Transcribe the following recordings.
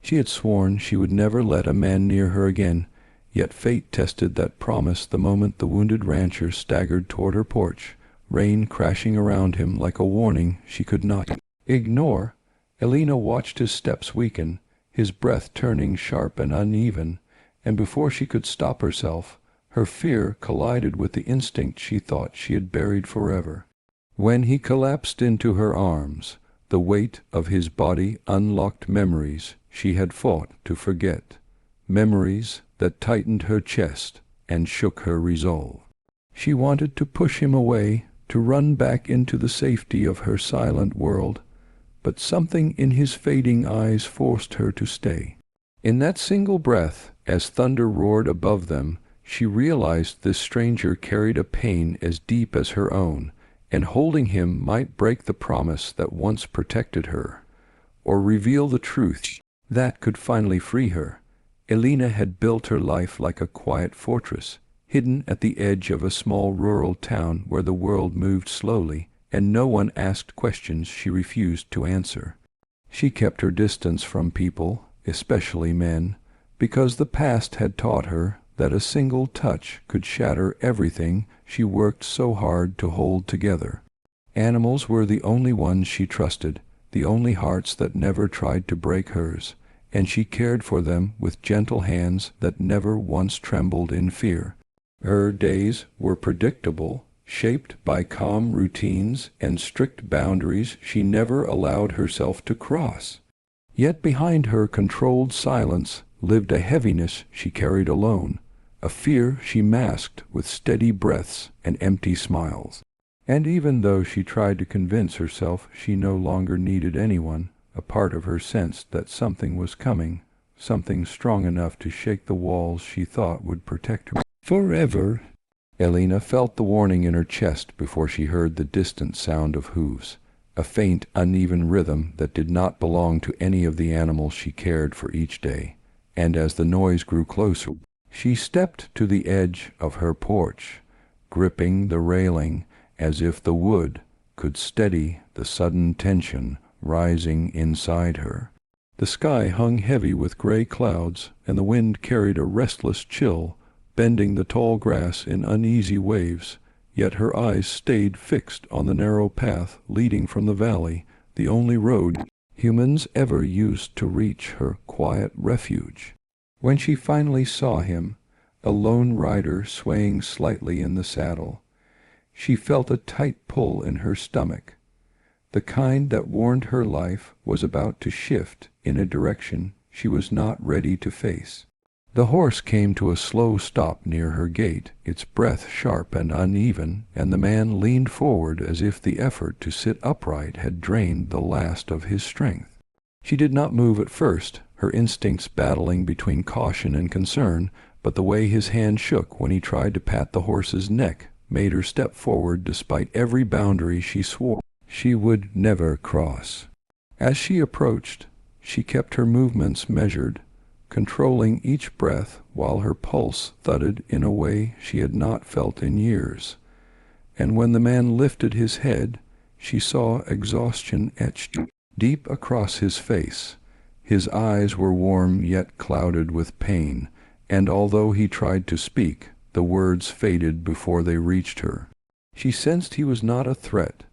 She had sworn she would never let a man near her again, yet fate tested that promise the moment the wounded rancher staggered toward her porch, rain crashing around him like a warning she could not ignore. Elena watched his steps weaken, his breath turning sharp and uneven, and before she could stop herself, her fear collided with the instinct she thought she had buried forever. When he collapsed into her arms, the weight of his body unlocked memories she had fought to forget, memories that tightened her chest and shook her resolve. She wanted to push him away, to run back into the safety of her silent world, but something in his fading eyes forced her to stay. In that single breath, as thunder roared above them, she realized this stranger carried a pain as deep as her own, and holding him might break the promise that once protected her, or reveal the truth that could finally free her. Elena had built her life like a quiet fortress, hidden at the edge of a small rural town where the world moved slowly, and no one asked questions she refused to answer. She kept her distance from people, especially men, because the past had taught her that a single touch could shatter everything she worked so hard to hold together. Animals were the only ones she trusted, the only hearts that never tried to break hers, and she cared for them with gentle hands that never once trembled in fear. Her days were predictable, shaped by calm routines and strict boundaries she never allowed herself to cross. Yet behind her controlled silence lived a heaviness she carried alone, a fear she masked with steady breaths and empty smiles. And even though she tried to convince herself she no longer needed anyone, a part of her sensed that something was coming, something strong enough to shake the walls she thought would protect her forever. Elena felt the warning in her chest before she heard the distant sound of hooves, a faint, uneven rhythm that did not belong to any of the animals she cared for each day. And as the noise grew closer, she stepped to the edge of her porch, gripping the railing as if the wood could steady the sudden tension rising inside her. The sky hung heavy with gray clouds, and the wind carried a restless chill, bending the tall grass in uneasy waves, yet her eyes stayed fixed on the narrow path leading from the valley, the only road humans ever used to reach her quiet refuge. When she finally saw him, a lone rider swaying slightly in the saddle, she felt a tight pull in her stomach, the kind that warned her life was about to shift in a direction she was not ready to face. The horse came to a slow stop near her gate, its breath sharp and uneven, and the man leaned forward as if the effort to sit upright had drained the last of his strength. She did not move at first, her instincts battling between caution and concern, but the way his hand shook when he tried to pat the horse's neck made her step forward despite every boundary she swore she would never cross. As she approached, she kept her movements measured, controlling each breath while her pulse thudded in a way she had not felt in years. And when the man lifted his head, she saw exhaustion etched deep across his face. His eyes were warm yet clouded with pain, and although he tried to speak, the words faded before they reached her. She sensed he was not a threat,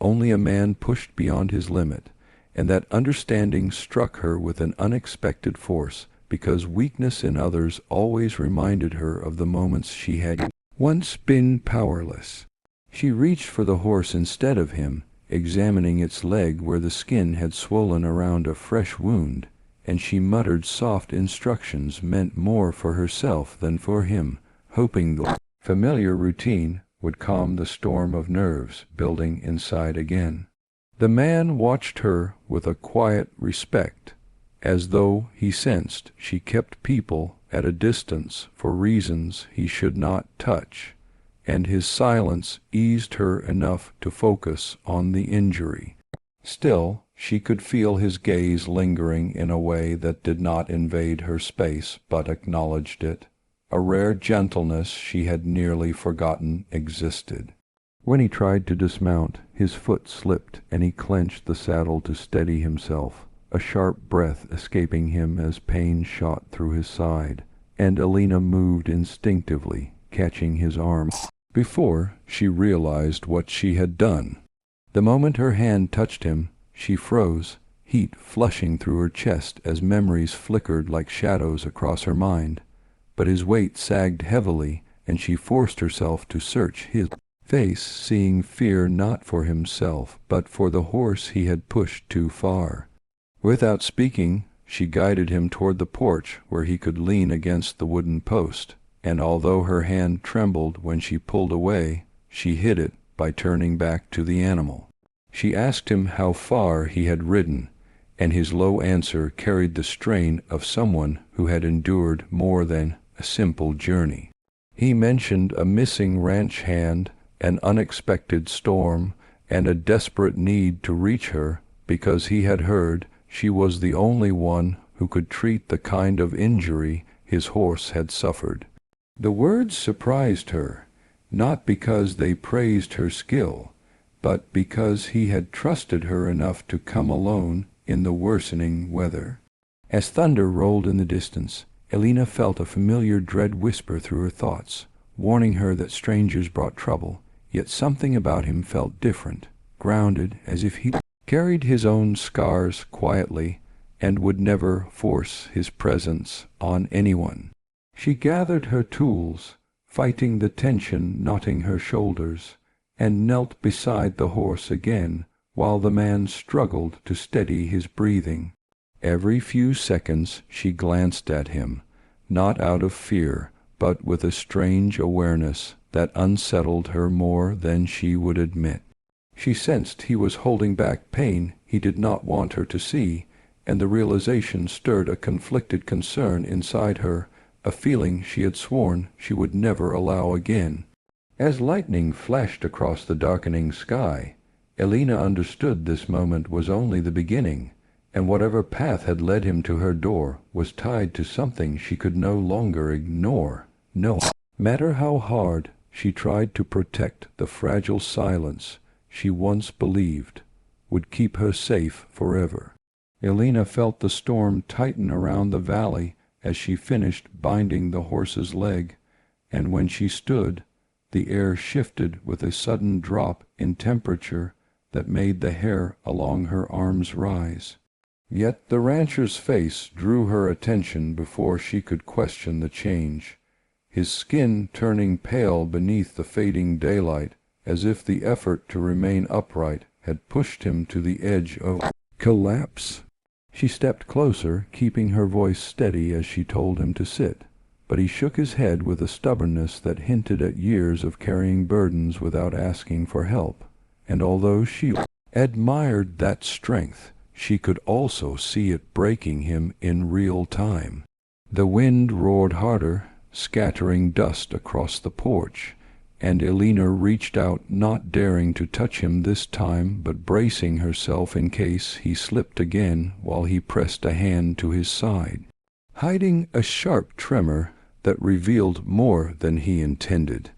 only a man pushed beyond his limit, and that understanding struck her with an unexpected force, because weakness in others always reminded her of the moments she had once been powerless. She reached for the horse instead of him, examining its leg where the skin had swollen around a fresh wound, and she muttered soft instructions meant more for herself than for him, hoping the familiar routine would calm the storm of nerves building inside again. The man watched her with a quiet respect, as though he sensed she kept people at a distance for reasons he should not touch, and his silence eased her enough to focus on the injury. Still, she could feel his gaze lingering in a way that did not invade her space but acknowledged it, a rare gentleness she had nearly forgotten existed. When he tried to dismount, his foot slipped and he clenched the saddle to steady himself, a sharp breath escaping him as pain shot through his side, and Elena moved instinctively, catching his arm before she realized what she had done. The moment her hand touched him, she froze, heat flushing through her chest as memories flickered like shadows across her mind. But his weight sagged heavily, and she forced herself to search his face, seeing fear not for himself, but for the horse he had pushed too far. Without speaking, she guided him toward the porch where he could lean against the wooden post, and although her hand trembled when she pulled away, she hid it by turning back to the animal. She asked him how far he had ridden, and his low answer carried the strain of someone who had endured more than a simple journey. He mentioned a missing ranch hand, an unexpected storm, and a desperate need to reach her because he had heard she was the only one who could treat the kind of injury his horse had suffered. The words surprised her, not because they praised her skill, but because he had trusted her enough to come alone in the worsening weather. As thunder rolled in the distance, Elena felt a familiar dread whisper through her thoughts, warning her that strangers brought trouble, yet something about him felt different, grounded, as if he carried his own scars quietly and would never force his presence on anyone. She gathered her tools, fighting the tension knotting her shoulders, and knelt beside the horse again while the man struggled to steady his breathing. Every few seconds she glanced at him, not out of fear, but with a strange awareness that unsettled her more than she would admit. She sensed he was holding back pain he did not want her to see, and the realization stirred a conflicted concern inside her, a feeling she had sworn she would never allow again. As lightning flashed across the darkening sky, Elena understood this moment was only the beginning, and whatever path had led him to her door was tied to something she could no longer ignore. No matter how hard she tried to protect the fragile silence she once believed would keep her safe forever. Elena felt the storm tighten around the valley as she finished binding the horse's leg, and when she stood, the air shifted with a sudden drop in temperature that made the hair along her arms rise. Yet the rancher's face drew her attention before she could question the change, his skin turning pale beneath the fading daylight, as if the effort to remain upright had pushed him to the edge of collapse. She stepped closer, keeping her voice steady as she told him to sit, but he shook his head with a stubbornness that hinted at years of carrying burdens without asking for help, and although she admired that strength, she could also see it breaking him in real time. The wind roared harder, scattering dust across the porch, and Elena reached out, not daring to touch him this time, but bracing herself in case he slipped again while he pressed a hand to his side, hiding a sharp tremor that revealed more than he intended.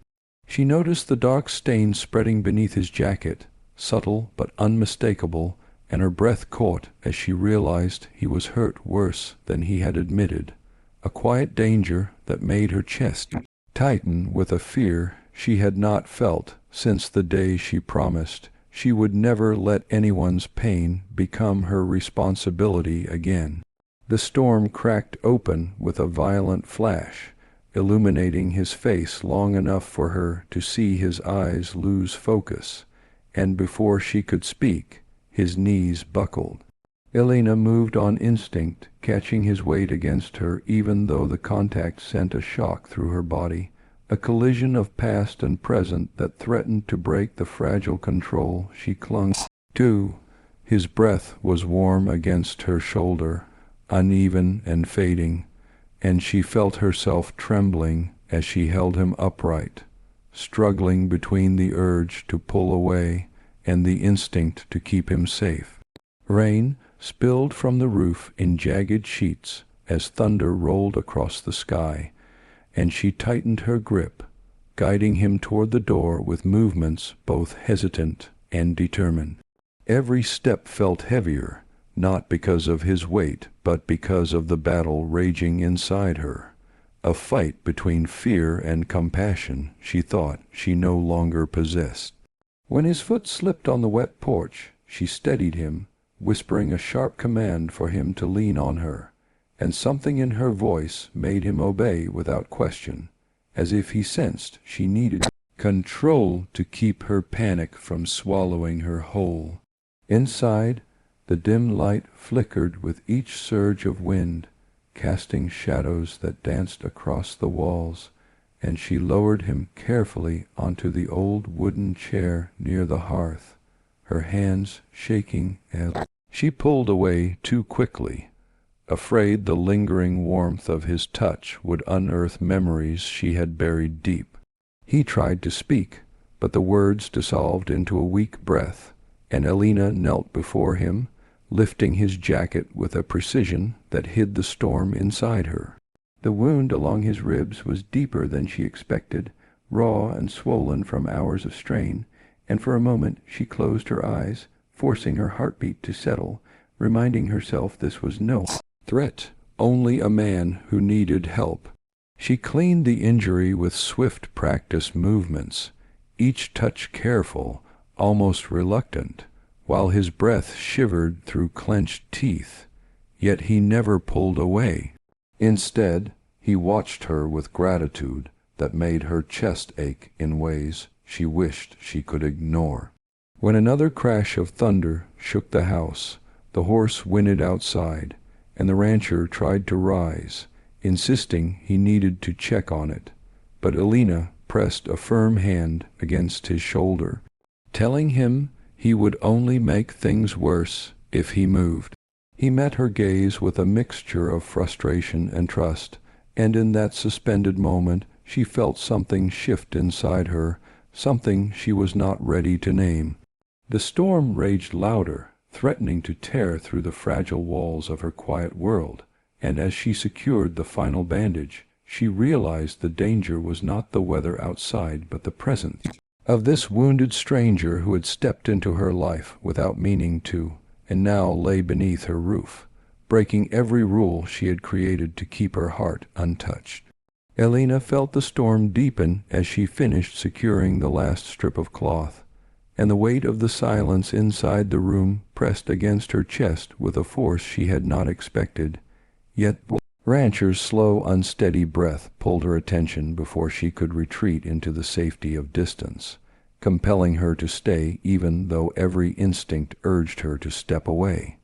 She noticed the dark stain spreading beneath his jacket, subtle but unmistakable, and her breath caught as she realized he was hurt worse than he had admitted, a quiet danger that made her chest tighten with a fear she had not felt since the day she promised she would never let anyone's pain become her responsibility again. The storm cracked open with a violent flash, illuminating his face long enough for her to see his eyes lose focus, and before she could speak, his knees buckled. Elena moved on instinct, catching his weight against her even though the contact sent a shock through her body, a collision of past and present that threatened to break the fragile control she clung to. His breath was warm against her shoulder, uneven and fading, and she felt herself trembling as she held him upright, struggling between the urge to pull away and the instinct to keep him safe. Rain spilled from the roof in jagged sheets as thunder rolled across the sky, and she tightened her grip, guiding him toward the door with movements both hesitant and determined. Every step felt heavier, not because of his weight, but because of the battle raging inside her. A fight between fear and compassion she thought she no longer possessed. When his foot slipped on the wet porch, she steadied him, whispering a sharp command for him to lean on her, and something in her voice made him obey without question, as if he sensed she needed control to keep her panic from swallowing her whole. Inside, the dim light flickered with each surge of wind, casting shadows that danced across the walls, and she lowered him carefully onto the old wooden chair near the hearth, her hands shaking as she pulled away too quickly, afraid the lingering warmth of his touch would unearth memories she had buried deep. He tried to speak, but the words dissolved into a weak breath, and Elena knelt before him, lifting his jacket with a precision that hid the storm inside her. The wound along his ribs was deeper than she expected, raw and swollen from hours of strain, and for a moment she closed her eyes, forcing her heartbeat to settle, reminding herself this was no threat, only a man who needed help. She cleaned the injury with swift practice movements, each touch careful, almost reluctant, while his breath shivered through clenched teeth. Yet he never pulled away. Instead, he watched her with gratitude that made her chest ache in ways she wished she could ignore. When another crash of thunder shook the house, the horse whinnied outside, and the rancher tried to rise, insisting he needed to check on it. But Elena pressed a firm hand against his shoulder, telling him he would only make things worse if he moved. He met her gaze with a mixture of frustration and trust, and in that suspended moment she felt something shift inside her, something she was not ready to name. The storm raged louder, threatening to tear through the fragile walls of her quiet world, and as she secured the final bandage, she realized the danger was not the weather outside but the presence of this wounded stranger who had stepped into her life without meaning to, and now lay beneath her roof, breaking every rule she had created to keep her heart untouched. Elena felt the storm deepen as she finished securing the last strip of cloth, and the weight of the silence inside the room pressed against her chest with a force she had not expected. Yet Rancher's slow, unsteady breath pulled her attention before she could retreat into the safety of distance, compelling her to stay even though every instinct urged her to step away.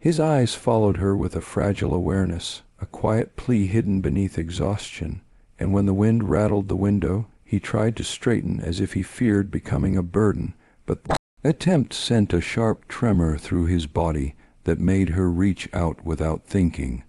His eyes followed her with a fragile awareness, a quiet plea hidden beneath exhaustion, and when the wind rattled the window, he tried to straighten as if he feared becoming a burden, but the attempt sent a sharp tremor through his body that made her reach out without thinking,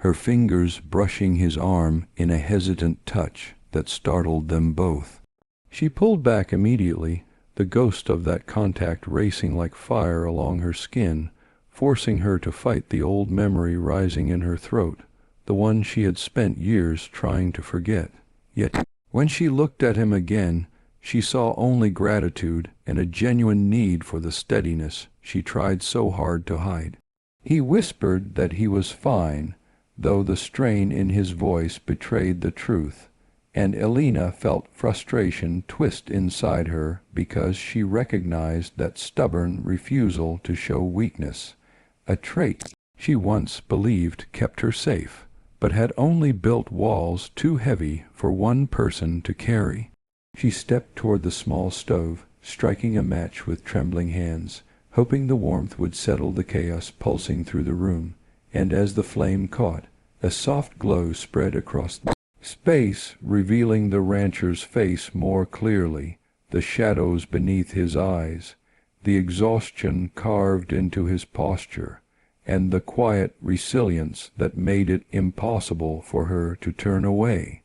her fingers brushing his arm in a hesitant touch that startled them both. She pulled back immediately, the ghost of that contact racing like fire along her skin, forcing her to fight the old memory rising in her throat, the one she had spent years trying to forget. Yet, when she looked at him again, she saw only gratitude and a genuine need for the steadiness she tried so hard to hide. He whispered that he was fine, though the strain in his voice betrayed the truth, and Elena felt frustration twist inside her because she recognized that stubborn refusal to show weakness, a trait she once believed kept her safe, but had only built walls too heavy for one person to carry. She stepped toward the small stove, striking a match with trembling hands, hoping the warmth would settle the chaos pulsing through the room, and as the flame caught, a soft glow spread across the space, revealing the rancher's face more clearly, the shadows beneath his eyes, the exhaustion carved into his posture, and the quiet resilience that made it impossible for her to turn away.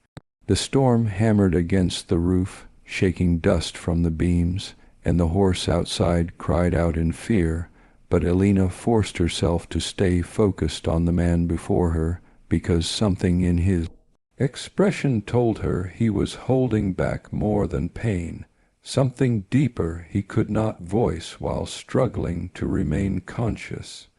The storm hammered against the roof, shaking dust from the beams, and the horse outside cried out in fear, but Elena forced herself to stay focused on the man before her, because something in his expression told her he was holding back more than pain, something deeper he could not voice while struggling to remain conscious.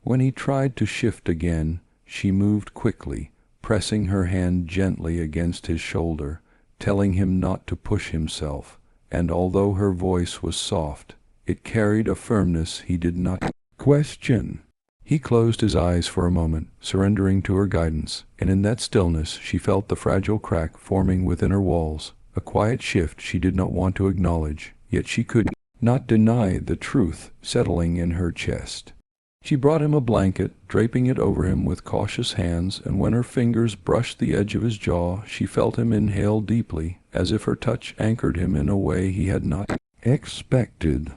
When he tried to shift again, she moved quickly, pressing her hand gently against his shoulder, telling him not to push himself, and although her voice was soft, it carried a firmness he did not question. He closed his eyes for a moment, surrendering to her guidance, and in that stillness she felt the fragile crack forming within her walls, a quiet shift she did not want to acknowledge, yet she could not deny the truth settling in her chest. She brought him a blanket, draping it over him with cautious hands, and when her fingers brushed the edge of his jaw, she felt him inhale deeply, as if her touch anchored him in a way he had not expected.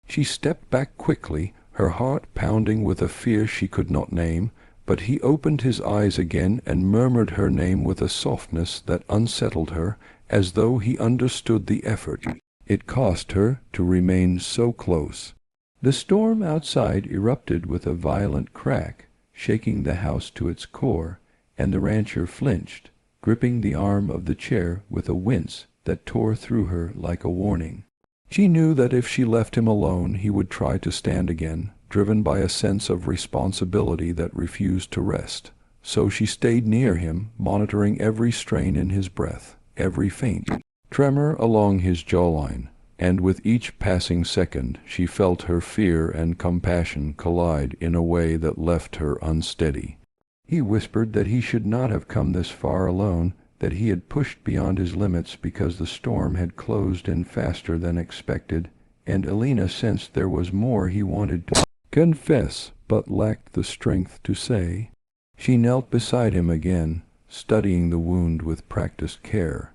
She stepped back quickly, her heart pounding with a fear she could not name, but he opened his eyes again and murmured her name with a softness that unsettled her, as though he understood the effort it cost her to remain so close. The storm outside erupted with a violent crack, shaking the house to its core, and the rancher flinched, gripping the arm of the chair with a wince that tore through her like a warning. She knew that if she left him alone he would try to stand again, driven by a sense of responsibility that refused to rest. So she stayed near him, monitoring every strain in his breath, every faint tremor along his jawline, and with each passing second she felt her fear and compassion collide in a way that left her unsteady. He whispered that he should not have come this far alone, that he had pushed beyond his limits because the storm had closed in faster than expected, and Elena sensed there was more he wanted to confess, but lacked the strength to say. She knelt beside him again, studying the wound with practiced care,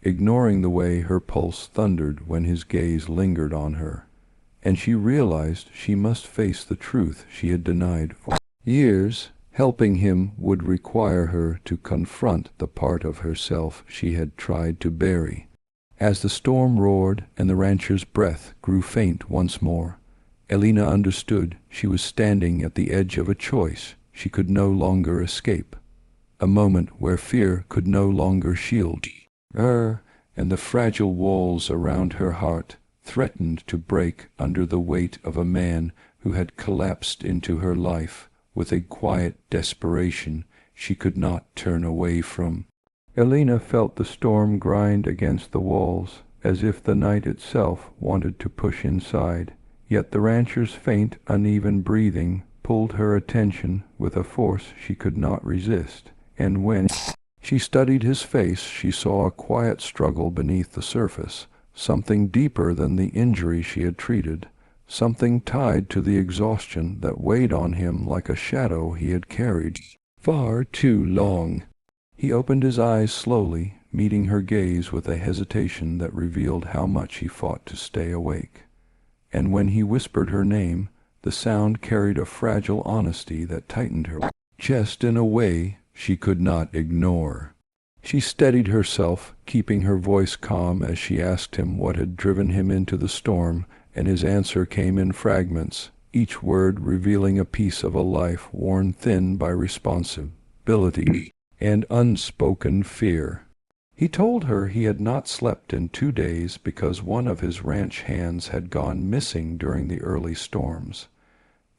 ignoring the way her pulse thundered when his gaze lingered on her, and she realized she must face the truth she had denied for years. Helping him would require her to confront the part of herself she had tried to bury. As the storm roared and the rancher's breath grew faint once more, Elena understood she was standing at the edge of a choice she could no longer escape, a moment where fear could no longer shield her, and the fragile walls around her heart threatened to break under the weight of a man who had collapsed into her life with a quiet desperation she could not turn away from. Elena felt the storm grind against the walls, as if the night itself wanted to push inside, yet the rancher's faint, uneven breathing pulled her attention with a force she could not resist, and when she studied his face she saw a quiet struggle beneath the surface, something deeper than the injury she had treated, something tied to the exhaustion that weighed on him like a shadow he had carried far too long. He opened his eyes slowly, meeting her gaze with a hesitation that revealed how much he fought to stay awake. And when he whispered her name, the sound carried a fragile honesty that tightened her chest in a way she could not ignore. She steadied herself, keeping her voice calm as she asked him what had driven him into the storm, and his answer came in fragments, each word revealing a piece of a life worn thin by responsibility and unspoken fear. He told her he had not slept in 2 days because one of his ranch hands had gone missing during the early storms,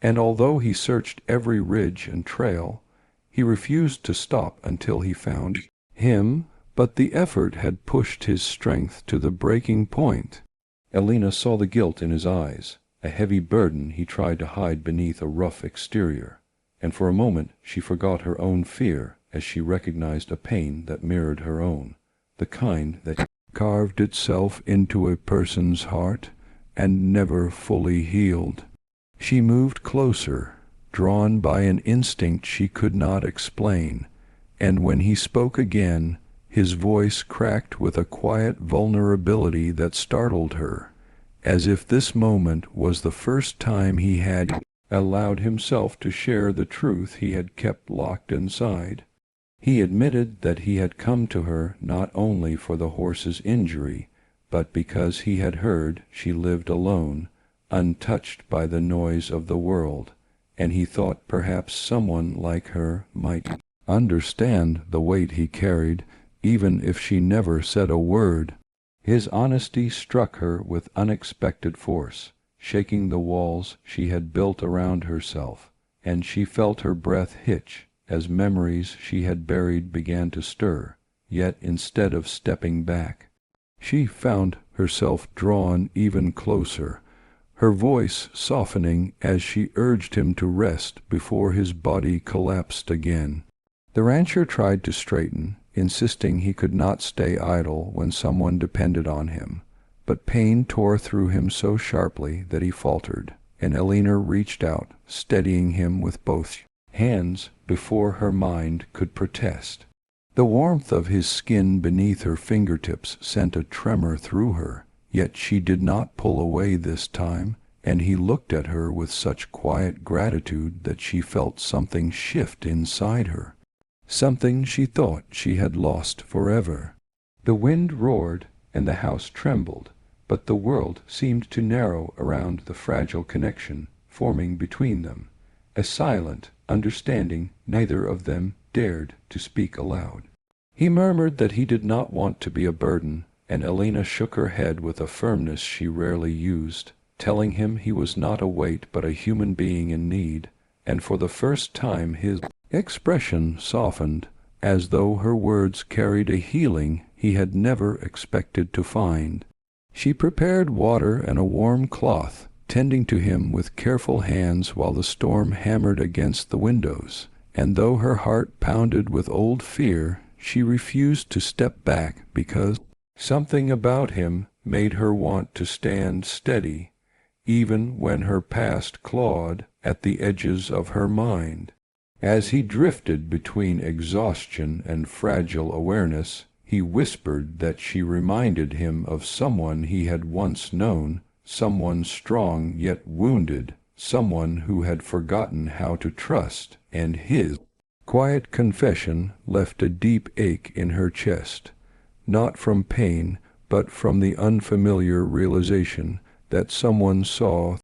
and although he searched every ridge and trail, he refused to stop until he found him, but the effort had pushed his strength to the breaking point. Elena saw the guilt in his eyes, a heavy burden he tried to hide beneath a rough exterior, and for a moment she forgot her own fear as she recognized a pain that mirrored her own, the kind that carved itself into a person's heart and never fully healed. She moved closer, drawn by an instinct she could not explain, and when he spoke again, his voice cracked with a quiet vulnerability that startled her, as if this moment was the first time he had allowed himself to share the truth he had kept locked inside. He admitted that he had come to her not only for the horse's injury, but because he had heard she lived alone, untouched by the noise of the world, and he thought perhaps someone like her might understand the weight he carried, even if she never said a word. His honesty struck her with unexpected force, shaking the walls she had built around herself, and she felt her breath hitch as memories she had buried began to stir. Yet instead of stepping back, she found herself drawn even closer, her voice softening as she urged him to rest before his body collapsed again. The rancher tried to straighten, insisting he could not stay idle when someone depended on him, but pain tore through him so sharply that he faltered, and Elena reached out, steadying him with both hands before her mind could protest. The warmth of his skin beneath her fingertips sent a tremor through her, yet she did not pull away this time, and he looked at her with such quiet gratitude that she felt something shift inside her, something she thought she had lost forever. The wind roared and the house trembled, but the world seemed to narrow around the fragile connection forming between them, a silent understanding neither of them dared to speak aloud. He murmured that he did not want to be a burden, and Elena shook her head with a firmness she rarely used, telling him he was not a weight but a human being in need, and for the first time his expression softened, as though her words carried a healing he had never expected to find. She prepared water and a warm cloth, tending to him with careful hands while the storm hammered against the windows, and though her heart pounded with old fear, she refused to step back because something about him made her want to stand steady, even when her past clawed at the edges of her mind. As he drifted between exhaustion and fragile awareness, he whispered that she reminded him of someone he had once known, someone strong yet wounded, someone who had forgotten how to trust, and his quiet confession left a deep ache in her chest, not from pain, but from the unfamiliar realization that someone saw